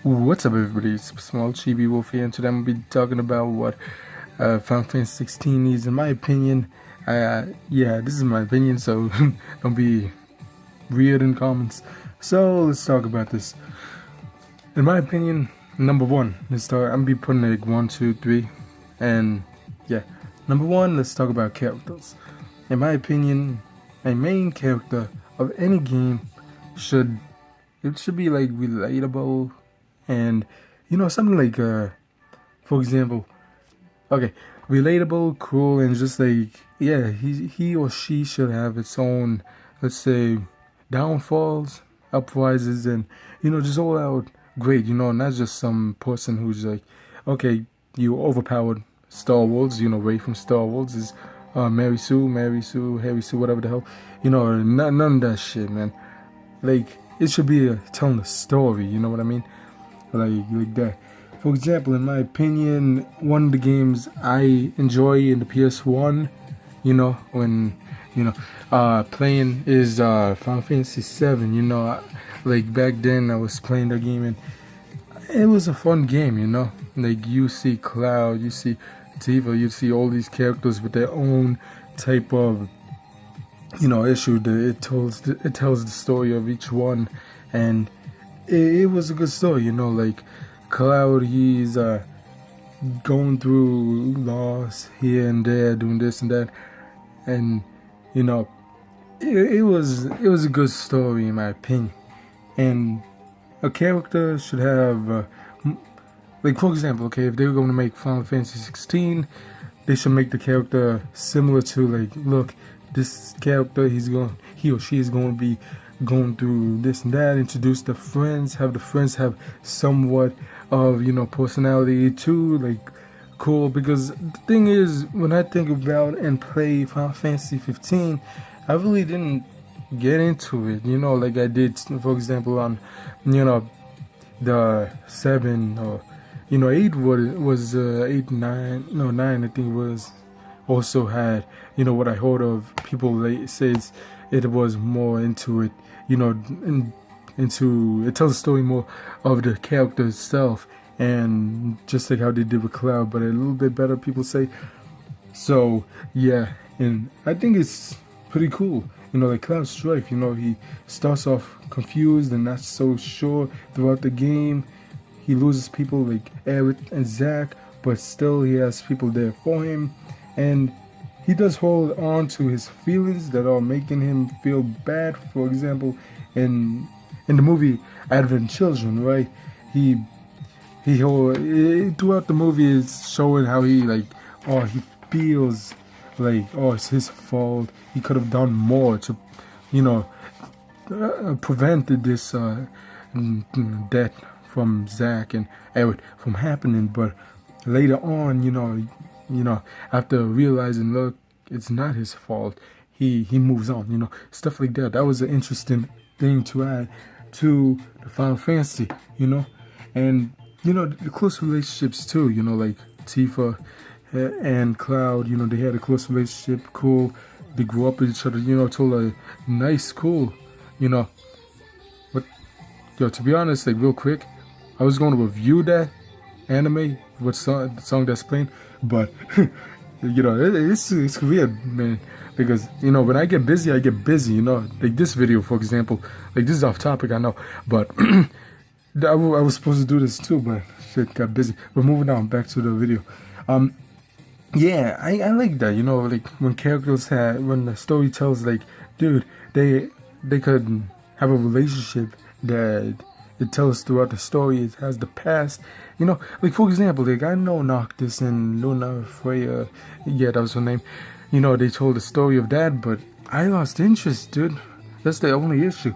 What's up, everybody? It's SuperSmallchibiwolf here, and today I'm gonna be talking about what Final Fantasy 16 is, in my opinion. Yeah, this is my opinion, so don't be weird in comments. So let's talk about this. In my opinion, number one, let's start. I'm gonna be putting like 1, 2, 3, and yeah, number one. Let's talk about characters. In my opinion, a main character of any game should be like relatable. And something like for example, okay, relatable, cool, and just like, yeah, he or she should have its own, let's say, downfalls, uprises, and just all out great, not just some person who's like, okay, you overpowered Star Wars, Ray from Star Wars is Mary Sue, Harry Sue, whatever the hell, none of that shit, man. Like, it should be telling a story, you know what I mean? Like that. For example, in my opinion, one of the games I enjoy in the PS1, when playing is Final Fantasy 7. Like back then I was playing the game and it was a fun game. Like you see Cloud, you see Tifa, you see all these characters with their own type of issue. It tells the story of each one, and it was a good story, like Cloud, he's going through loss here and there, doing this and that, and it was a good story in my opinion. And a character should have like, for example, okay, if they were going to make Final Fantasy 16, they should make the character similar to, like, look, this character, he or she is going to be going through this and that, introduce the friends, have the friends have somewhat of personality too, like, cool. Because the thing is, when I think about and play Final Fantasy 15, I really didn't get into it, like I did, for example, on the 7 or 8 was 8, 9, no 9, I think it was, also had what I heard of people says it was more into it, into it tells a story more of the character itself, and just like how they did with Cloud, but a little bit better, people say. So yeah, and I think it's pretty cool. Like Cloud Strife, he starts off confused and not so sure throughout the game. He loses people like Eric and Zack, but still he has people there for him, and he does hold on to his feelings that are making him feel bad. For example, in the movie Advent Children, right? Throughout the movie is showing how he he feels like, it's his fault. He could have done more to, prevent this death from Zack and Eric from happening. But later on, after realizing, look, it's not his fault, he moves on, stuff like that. That was an interesting thing to add to the Final Fantasy, and the close relationships too, like Tifa and Cloud, they had a close relationship, cool. They grew up with each other, told a nice, cool, but to be honest, like, real quick, I was going to review that anime, the song that's playing, but it's weird, man, because when I get busy, like this video, for example, like, this is off topic, I know, but I was supposed to do this too, but shit got busy. But moving on, back to the video. Yeah, I like that, like when when the story tells, like, dude, they could have a relationship that it tells throughout the story. It has the past, like, for example, like, I know Noctis and Luna Freya, yeah, that was her name, they told the story of that, but I lost interest, dude. That's the only issue.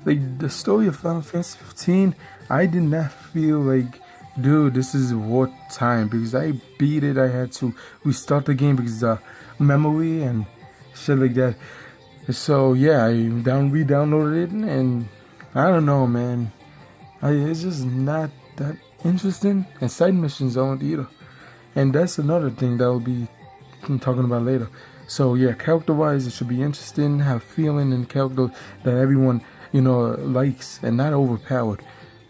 Like, the story of Final Fantasy 15, I did not feel like, dude, this is worth time, because I beat it. I had to restart the game because memory and shit like that. So yeah, I re-downloaded it, and I don't know, man. It's just not that interesting, and side missions aren't either. And that's another thing that I'll be talking about later. So yeah, character-wise, it should be interesting, have feeling and character that everyone likes, and not overpowered.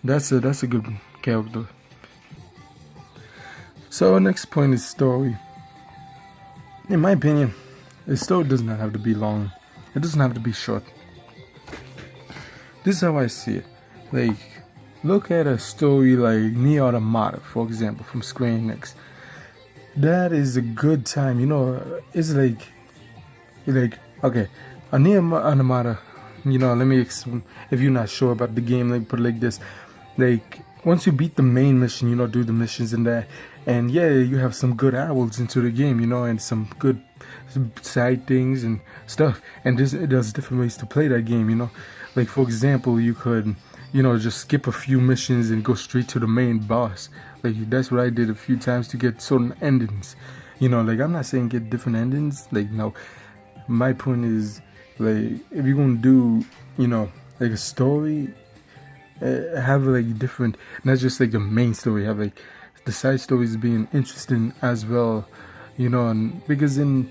That's a good character. So next point is story. In my opinion, the story does not have to be long. It doesn't have to be short. This is how I see it. Like, look at a story like Nier Automata, for example, from Square Enix. That is a good time. It's like okay, a Nier Automata. Let me explain. If you're not sure about the game, let me put it like this: like, once you beat the main mission, do the missions and that, and yeah, you have some good hours into the game, and some good side things and stuff. And there's different ways to play that game, Like, for example, you could, just skip a few missions and go straight to the main boss. Like, that's what I did a few times to get certain endings. Like, I'm not saying get different endings. Like, no. My point is, like, if you're gonna do, like a story, have like different, not just like the main story, have like the side stories being interesting as well, and because in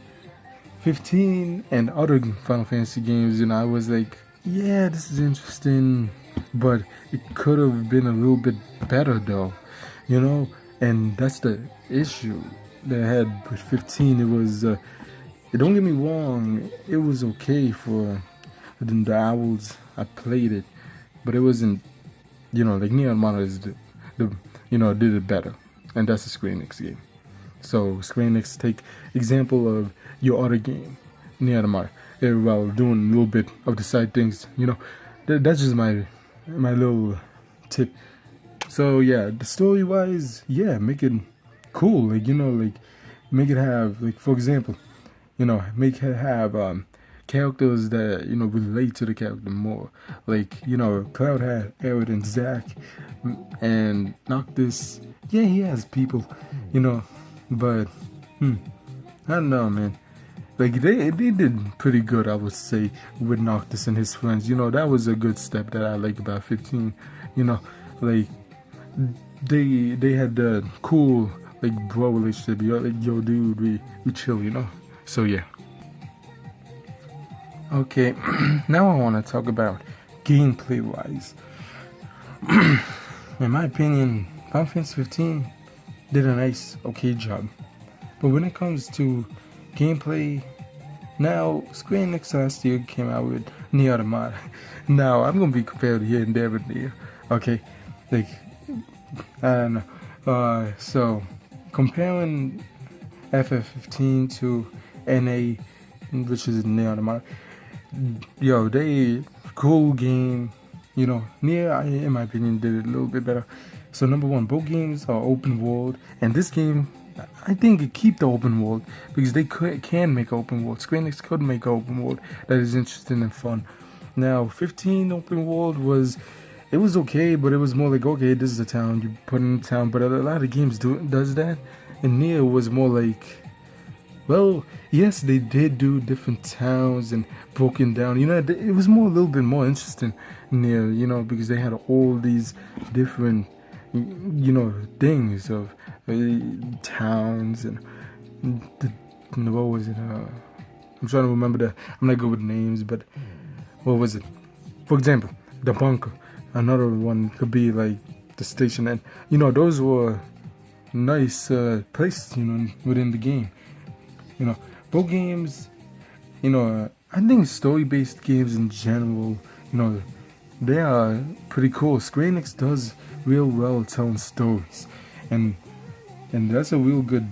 15 and other Final Fantasy games, I was like, yeah, this is interesting, but it could have been a little bit better though, and that's the issue that I had with 15. It was, don't get me wrong, it was okay for the hours I played it, but it wasn't, like Neon Automata is the did it better, and that's a Square Enix game. So Square Enix take example of your other game, Neon Automata, while doing a little bit of the side things. That's just my little tip. So yeah, the story wise, yeah, make it cool. Like like make it have, like, for example, make it have characters that relate to the character more. Like Cloud had Aerith and Zack, and Noctis. Yeah, he has people, but I don't know, man. Like they did pretty good, I would say, with Noctis and his friends. That was a good step that I liked about 15. Like they had the cool like bro relationship. Like, yo, dude, we chill. So yeah. Okay, now I want to talk about gameplay wise. In my opinion, Final Fantasy 15 did a nice, okay job. But when it comes to gameplay, now Square Enix last year came out with Nier Automata. Now I'm gonna be compared here and there with Nier. Okay, like I don't know. So comparing FF15 to NA, which is Nier Automata. Yo, they cool game. Nier, in my opinion, did it a little bit better. So number one, both games are open world, and this game, I think it keep the open world because they can make open world. Square Enix could make open world that is interesting and fun. Now, 15 open world was okay, but it was more like, okay, this is a town, you put in a town, but a lot of games does that. And Nier was more like, well, yes, they did do different towns and broken down. It was a little bit more interesting Nier, because they had all these different, things of towns and what was it? I'm trying to remember that. I'm not good with names, but what was it? For example, the bunker. Another one could be like the station, and those were nice places, within the game. Both games, I think story-based games in general, they are pretty cool. Square Enix does real well telling stories, and that's a real good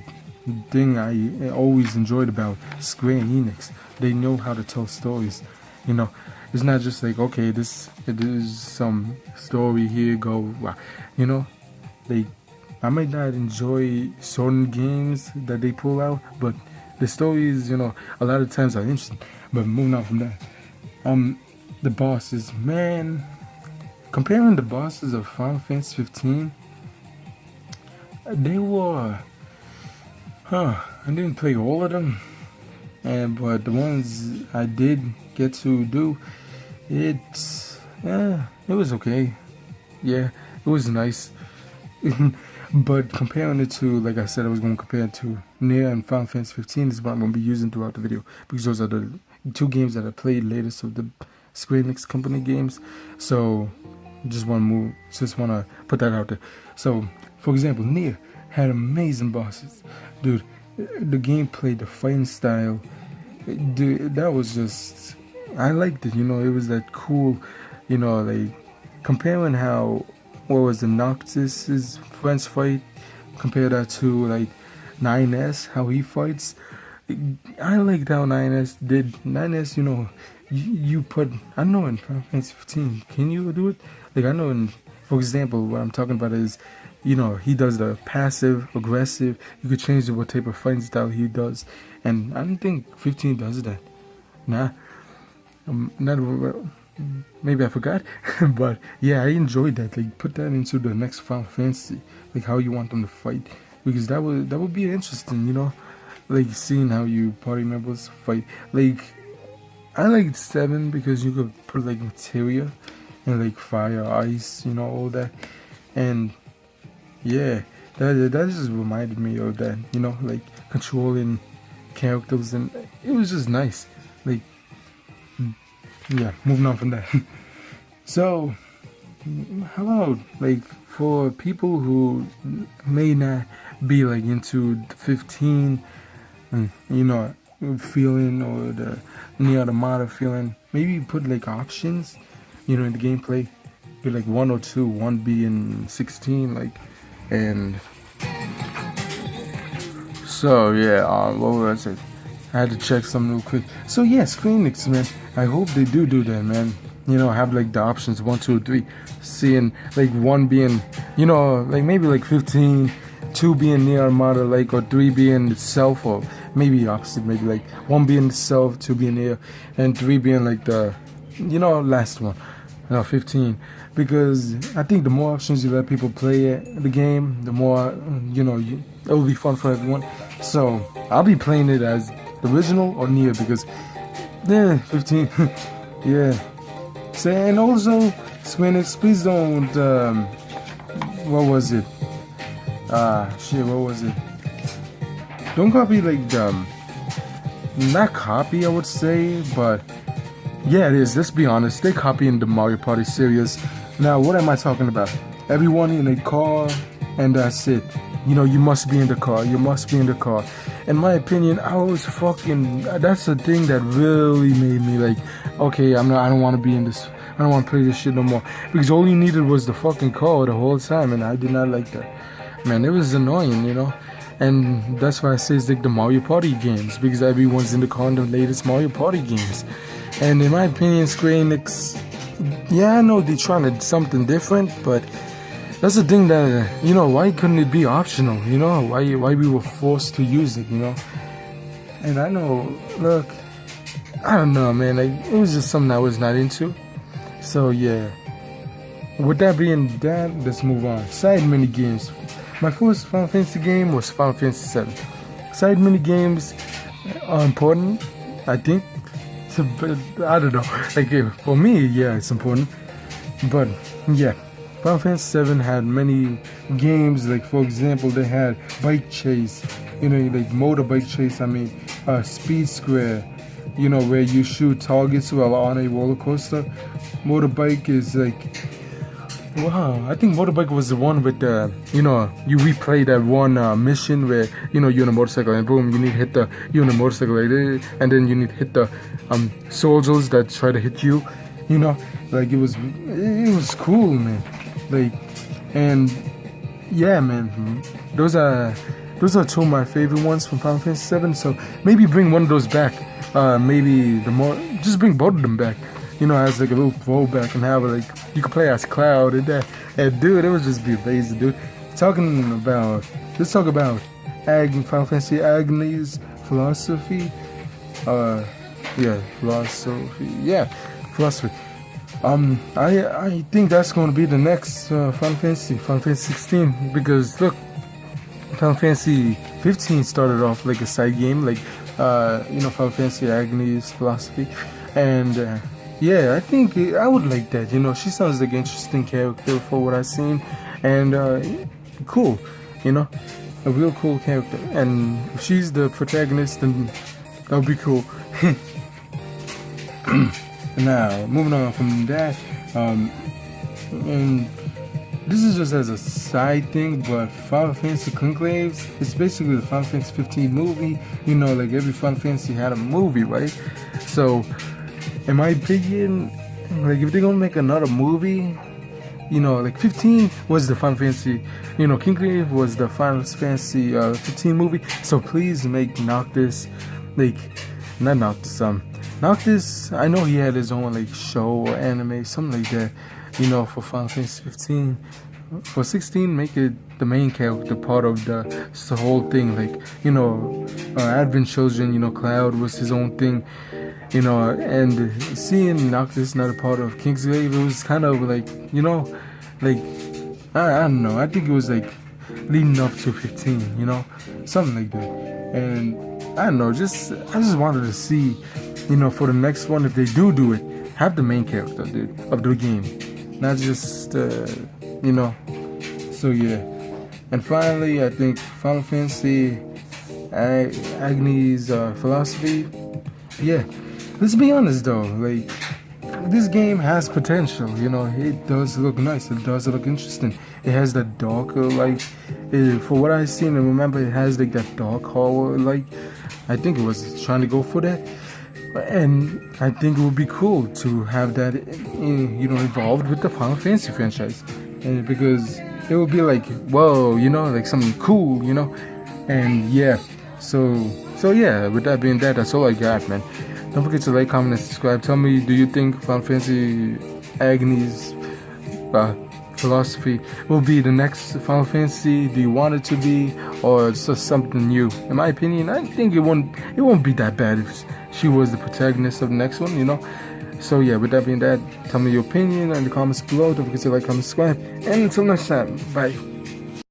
thing I always enjoyed about Square Enix. They know how to tell stories. It's not just like, okay, it is some story here, go, like, I might not enjoy certain games that they pull out, but the stories, a lot of times are interesting. But moving on from that, the bosses, man, comparing the bosses of Final Fantasy 15, they were, I didn't play all of them, but the ones I did get to do, it was okay. Yeah, it was nice. But comparing it to, like I said, I was going to compare it to Nier and Final Fantasy 15. This is what I'm going to be using throughout the video, because those are the two games that I played latest of the Square Enix company games. So Just want to put that out there. So, for example, Nier had amazing bosses, dude. The gameplay, the fighting style, dude, that was just, I liked it. It was that cool. Like comparing how what was the Noctis's French fight, compare that to like 9S, how he fights. I liked how 9S did. 9S, you put, I know in Final Fantasy 15, can you do it? Like I know for example, what I'm talking about is, he does the passive, aggressive. You could change what type of fighting style he does. And I don't think 15 does that. Nah. Not maybe I forgot. But yeah, I enjoyed that. Like put that into the next Final Fantasy. Like how you want them to fight. Because that would be interesting, like seeing how you party members fight. Like I liked 7 because you could put like materia and like fire, ice, all that. And yeah, that just reminded me of that, like controlling characters, and it was just nice. Like yeah, moving on from that. So how about like for people who may not be like into 15 and feeling, or the Nier Automata feeling, maybe put like options in the gameplay, be like 1 or 2, 1 being 16, like. And so yeah, what was I say? I had to check something real quick. So yeah, Square Enix, man, I hope they do that, man. Have like the options 1, 2, 3, seeing like 1 being, like maybe like 15, 2 being Nier Automata, like, or 3 being itself, or maybe opposite, maybe like 1 being itself, 2 being Nier, and 3 being like the, last one, 15. Because I think the more options you let people play the game, the more, it will be fun for everyone. So I'll be playing it as the original or Nier, because, 15, yeah. So, and also, Square Enix, please don't, what was it? What was it? Don't copy, like, not copy, I would say, but, yeah, it is. Let's be honest. They're copying the Mario Party series. Now, what am I talking about? Everyone in a car, and that's it. You must be in the car. You must be in the car. In my opinion, that's the thing that really made me like, okay, I don't want to be in this. I don't want to play this shit no more. Because all you needed was the fucking car the whole time, and I did not like that. Man, it was annoying, And that's why I say it's like the Mario Party games, because everyone's in the car in the latest Mario Party games. And in my opinion, Square Enix, yeah, I know they're trying to do something different, but that's the thing that, why couldn't it be optional, Why we were forced to use it, And I know, look, I don't know, man, like, it was just something I was not into. So, yeah. With that being done, let's move on. Side mini games. My first Final Fantasy game was Final Fantasy 7. Side mini games are important, I think. I don't know. Like, for me, yeah, it's important. But, yeah. Final Fantasy 7 had many games. Like, for example, they had Bike Chase. Like motorbike chase, Speed Square. Where you shoot targets while on a roller coaster. Motorbike is like... Wow, I think Motorbike was the one with the, you replay that one mission where, you're in a motorcycle and boom, you're in a motorcycle like, and then you need to hit the soldiers that try to hit you, like it was cool, man. Like, and yeah, man, those are two of my favorite ones from Final Fantasy 7. So maybe bring one of those back. Just bring both of them back. As like a little throwback, and have like you could play as Cloud and that. And dude, it would just be amazing, dude. Let's talk about Final Fantasy Agnes philosophy. Philosophy. I think that's going to be the next Final Fantasy 16, because look, Final Fantasy 15 started off like a side game, like Final Fantasy Agnes philosophy, and. Yeah, I think I would like that. She sounds like an interesting character for what I've seen, and cool. A real cool character. And if she's the protagonist, then that would be cool. Now, moving on from that, And this is just as a side thing, but Final Fantasy Conclaves, it's basically the Final Fantasy 15 movie. You know, like every Final Fantasy had a movie, right? So, in my opinion, like if they're gonna make another movie, you know, like 15 was the Final Fantasy, you know, Conclave was the Final Fantasy 15 movie. So please make Noctis, like, not Noctis, Noctis, I know he had his own like show or anime, something like that, you know, for Final Fantasy 15. For 16, make it the main character, part of the whole thing. Like, you know, Advent Children, you know, Cloud was his own thing, you know, and seeing Noctis not a part of Kingsglaive, it was kind of like, you know, like, I don't know, I think it was like leading up to 15, you know, something like that. And I don't know, I just wanted to see, you know, for the next one, if they do it, have the main character, dude, of the game, not just, you know. So yeah. And finally, I think Final Fantasy Agni's philosophy. Yeah, let's be honest though, like, this game has potential, you know. It does look nice, it does look interesting. It has that darker, like, for what I've seen and remember, it has like that dark horror, like, I think it was trying to go for that. And I think it would be cool to have that, you know, involved with the Final Fantasy franchise, and because it would be like, whoa, you know, like something cool, you know. And yeah, so yeah. With that being that, that's all I got, man. Don't forget to like, comment, and subscribe. Tell me, do you think Final Fantasy Agni's philosophy will be the next Final Fantasy? Do you want it to be, or it's just something new? In my opinion, I think it won't be that bad if she was the protagonist of the next one, you know. So yeah, with that being that, tell me your opinion in the comments below. Don't forget to like, comment, subscribe, and until next time, bye.